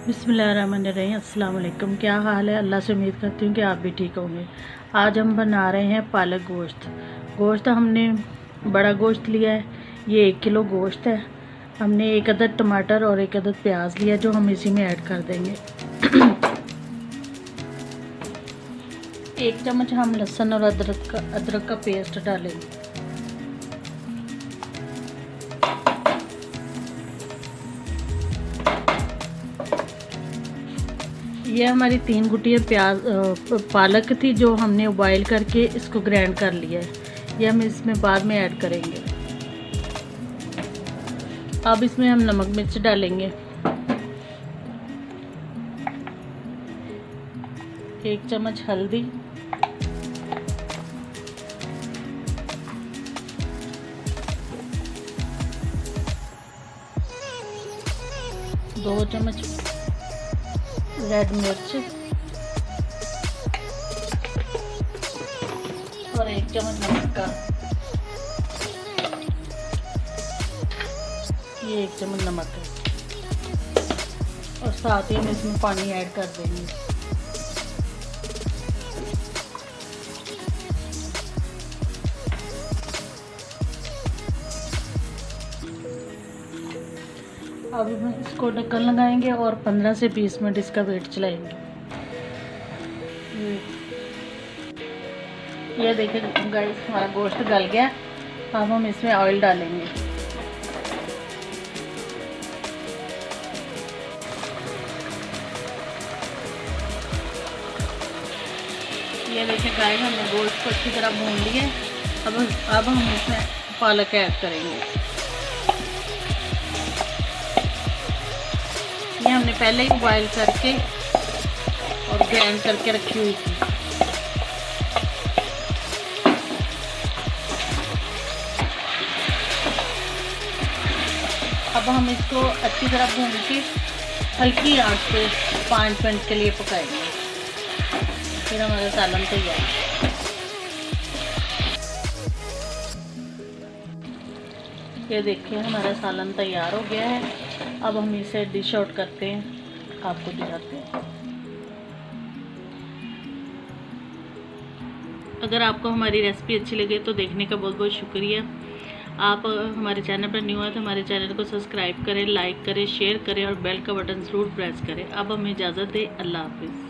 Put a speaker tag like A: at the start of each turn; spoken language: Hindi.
A: बिस्मिल्लाहिर्रहमानिर्रहीम। अस्सलाम वालेकुम। क्या हाल है? अल्लाह से उम्मीद करती हूँ कि आप भी ठीक होंगे। आज हम बना रहे हैं पालक गोश्त हमने बड़ा गोश्त लिया है। ये 1 किलो गोश्त है। हमने 1 अदद टमाटर और 1 अदद प्याज लिया जो हम इसी में ऐड कर देंगे। 1 चम्मच हम लहसुन और अदरक का पेस्ट डालेंगे। ये हमारी 3 गुटियाँ पालक थी जो हमने बॉयल करके इसको ग्राइंड कर लिया है। ये हम इसमें बाद में ऐड करेंगे। अब इसमें हम नमक मिर्च डालेंगे। 1 चम्मच हल्दी, 2 चम्मच रेड मिर्च और 1 चम्मच नमक का, ये 1 चम्मच नमक है। और साथ ही हम इसमें पानी ऐड कर देंगे। अब हम इसको ढक्कन लगाएंगे और 15 से 20 मिनट इसका वेट चलाएंगे। ये देखिए गाइस, हमारा गोश्त गल गया। अब हम इसमें ऑयल डालेंगे। ये देखिए गाइस, हमने गोश्त को अच्छी तरह भून लिया। अब हम इसमें पालक ऐड करेंगे। ये हमने पहले ही बॉयल करके और ग्राइंड करके रखी हुई थी। अब हम इसको अच्छी तरह भून के हल्की आंच पे 5 मिनट के लिए पकाएंगे। फिर हमारा सालन तैयार। ये देखिए हमारा सालन तैयार हो गया है। अब हम इसे डिश आउट करते हैं, आपको दिखाते हैं। अगर आपको हमारी रेसिपी अच्छी लगे तो देखने का बहुत बहुत शुक्रिया। आप हमारे चैनल पर न्यू है तो हमारे चैनल को सब्सक्राइब करें, लाइक करें, शेयर करें और बेल का बटन ज़रूर प्रेस करें। अब हमें इजाज़त दें। अल्लाह हाफिज़।